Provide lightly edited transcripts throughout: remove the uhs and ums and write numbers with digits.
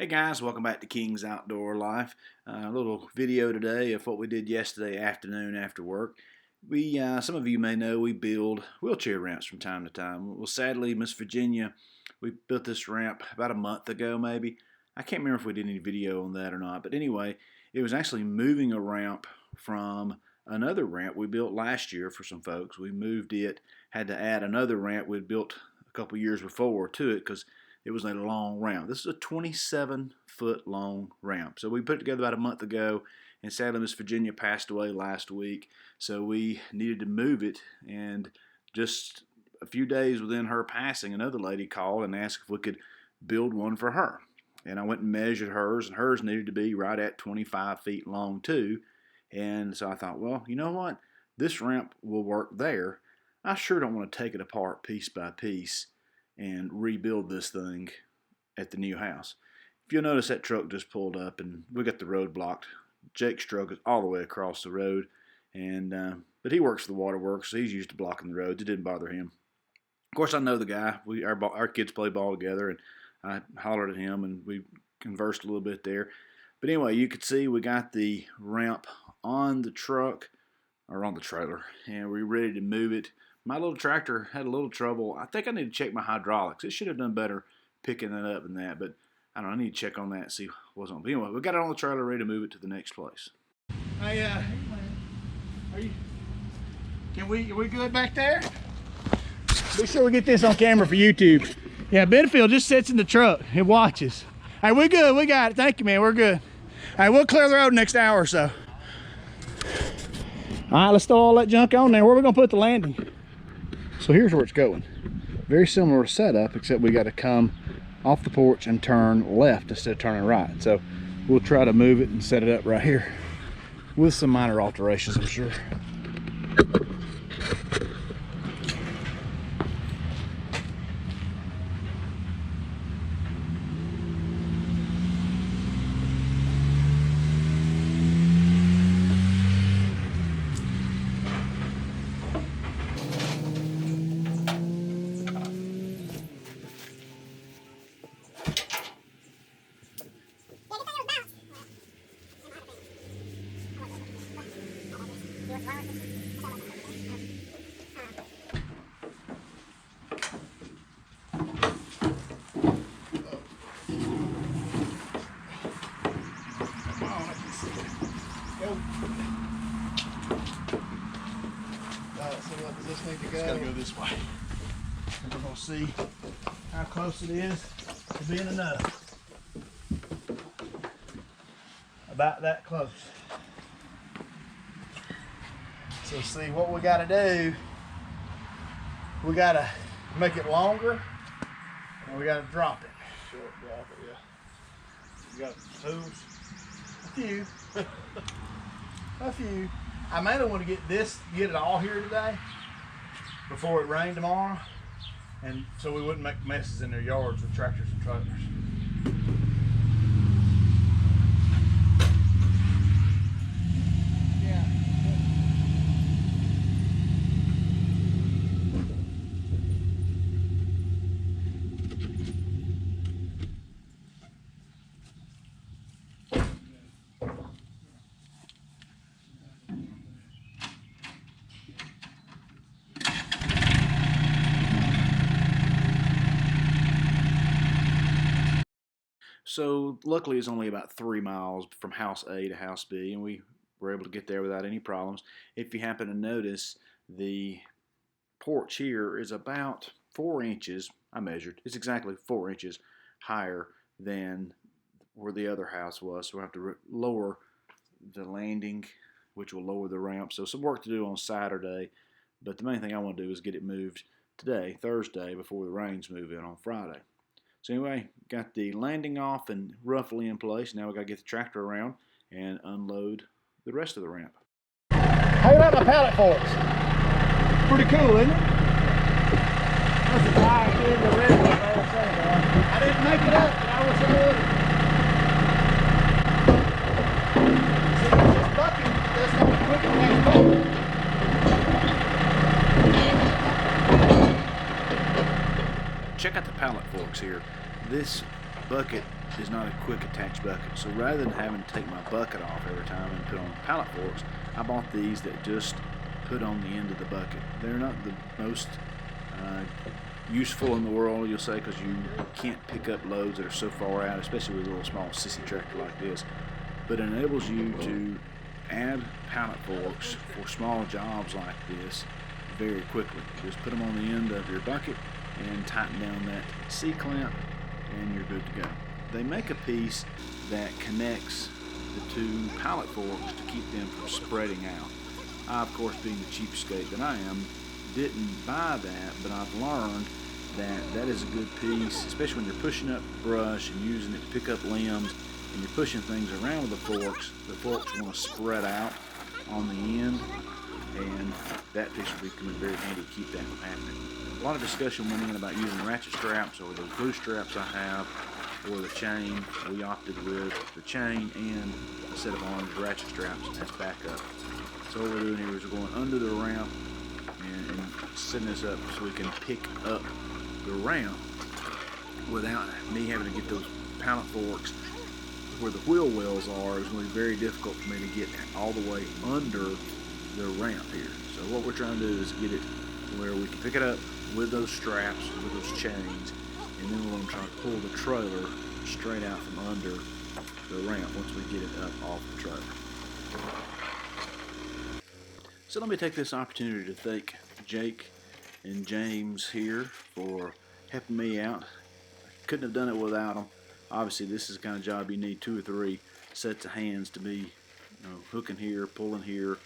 Hey guys, welcome back to King's Outdoor Life. A little video today of what we did yesterday afternoon after work. Some of you may know we build wheelchair ramps from time to time. Well, sadly, Miss Virginia, we built this ramp about a month ago maybe. I can't remember if we did any video on that or not, but anyway, it was actually moving a ramp from another ramp we built last year for some folks. We moved it, had to add another ramp we'd built a couple years before to it because it was a long ramp. This is a 27-foot long ramp. So we put it together about a month ago, and sadly Miss Virginia passed away last week, so we needed to move it. And just a few days within her passing, another lady called and asked if we could build one for her. And I went and measured hers, and hers needed to be right at 25 feet long too. And so I thought, well, you know what? This ramp will work there. I sure don't want to take it apart piece by piece and rebuild this thing at the new house. If you'll notice, that truck just pulled up and we got the road blocked. Jake's truck is all the way across the road, and but he works for the waterworks, so he's used to blocking the roads. It didn't bother him. Of course, I know the guy. Our kids play ball together, and I hollered at him and we conversed a little bit there. But anyway, you could see we got the ramp on the truck, or on the trailer, and we're ready to move it. My little tractor had a little trouble. I think I need to check my hydraulics. It should have done better picking that up than that, but I don't know. I need to check on that and see what's on. But anyway, we got it on the trailer ready to move it to the next place. Hey, are we good back there? Be sure we get this on camera for YouTube. Yeah, Benefield just sits in the truck and watches. Hey, we good. We got it. Thank you, man. We're good. Hey, we'll clear the road next hour or so. All right, let's throw all that junk on there. Where are we gonna put the landing? So here's where it's going. Very similar setup, except we got to come off the porch and turn left instead of turning right. So we'll try to move it and set it up right here with some minor alterations, I'm sure. So what does this need to go? It's got to go this way. And we're going to see how close it is to being enough. About that close. So see what we got to do. We got to make it longer, and we got to drop it. Short drop it, yeah. You got tools? A few. A few. I mainly want to get it all here today before it rained tomorrow, and so we wouldn't make messes in their yards with tractors and trailers. So luckily it's only about 3 miles from house A to house B, and we were able to get there without any problems. If you happen to notice, the porch here is about 4 inches, I measured, it's exactly 4 inches higher than where the other house was. So we'll have to lower the landing, which will lower the ramp. So some work to do on Saturday, but the main thing I want to do is get it moved today, Thursday, before the rains move in on Friday. So anyway, got the landing off and roughly in place. Now we got to get the tractor around and unload the rest of the ramp. How about my pallet forks? Pretty cool, isn't it? That's a guy in the red one. I didn't make it up, but I wish I would. See, this bucket, that's not a quick one. Check out the pallet forks here. This bucket is not a quick attach bucket. So rather than having to take my bucket off every time and put on pallet forks, I bought these that just put on the end of the bucket. They're not the most useful in the world, you'll say, because you can't pick up loads that are so far out, especially with a little small sissy tractor like this. But it enables you to add pallet forks for small jobs like this very quickly. Just put them on the end of your bucket and tighten down that C-clamp and you're good to go. They make a piece that connects the two pallet forks to keep them from spreading out. I, of course, being the cheapskate that I am, didn't buy that, but I've learned that that is a good piece, especially when you're pushing up brush and using it to pick up limbs and you're pushing things around with the forks want to spread out on the end, and that piece will be coming very handy to keep that from happening. A lot of discussion went in about using ratchet straps or those glue straps I have, or the chain. We opted with the chain and a set of orange ratchet straps, and that's back up. So what we're doing here is we're going under the ramp and setting this up so we can pick up the ramp without me having to get those pallet forks where the wheel wells are. It's going to be very difficult for me to get all the way under the ramp here. So what we're trying to do is get it where we can pick it up with those straps, with those chains, and then we're going to try to pull the trailer straight out from under the ramp once we get it up off the trailer. So let me take this opportunity to thank Jake and James here for helping me out. I couldn't have done it without them. Obviously, this is the kind of job you need 2 or 3 sets of hands to be, hooking here, pulling here,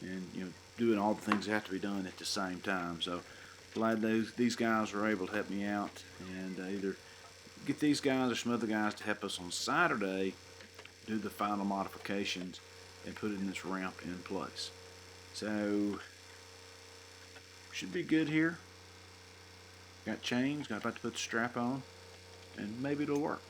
and doing all the things that have to be done at the same time. So glad these guys were able to help me out, and either get these guys or some other guys to help us on Saturday do the final modifications and put in this ramp in place. So should be good here. Got chains, got about to put the strap on, and maybe it'll work.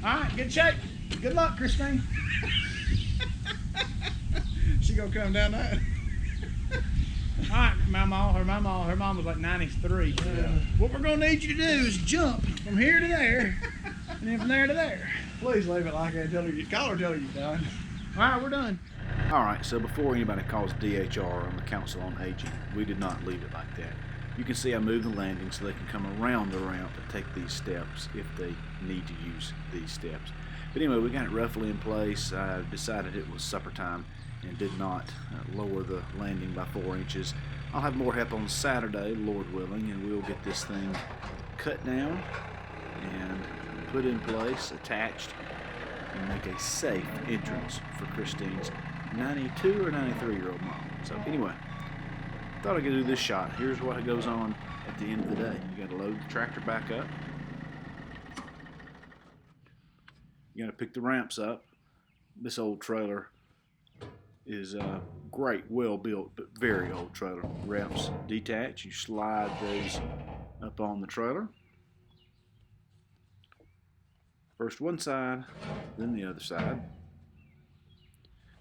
All right, good shape. Good luck, Christine. She gonna come down that. All right, her mom was like 93. What we're gonna need you to do is jump from here to there, and then from there to there. Please leave it like that. Call her, tell her you're done. All right, we're done. All right, so before anybody calls DHR on the Council on Aging, we did not leave it like that. You can see I moved the landing so they can come around the ramp and take these steps if they need to use these steps. But anyway, we got it roughly in place. I decided it was supper time and did not lower the landing by 4 inches. I'll have more help on Saturday, Lord willing, and we'll get this thing cut down and put in place, attached, and make a safe entrance for Christine's 92 or 93-year-old mom. So anyway, thought I could do this shot. Here's what goes on at the end of the day. You got to load the tractor back up. You got to pick the ramps up. This old trailer is great, well built, but very old trailer. Ramps detach. You slide those up on the trailer. First one side, then the other side.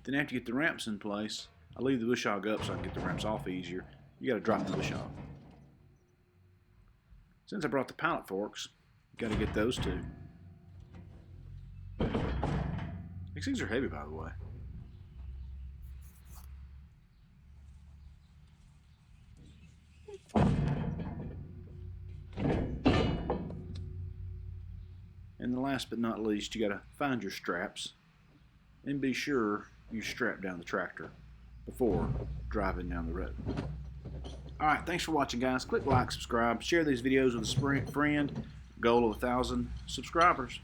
Then after you get the ramps in place, I leave the bush hog up so I can get the ramps off easier. You got to drop the bush hog. Since I brought the pallet forks, you got to get those too. These things are heavy, by the way. And the last but not least, you got to find your straps and be sure you strap down the tractor before driving down the road. Alright, thanks for watching, guys. Click like, subscribe, share these videos with a friend. Goal of 1,000 subscribers.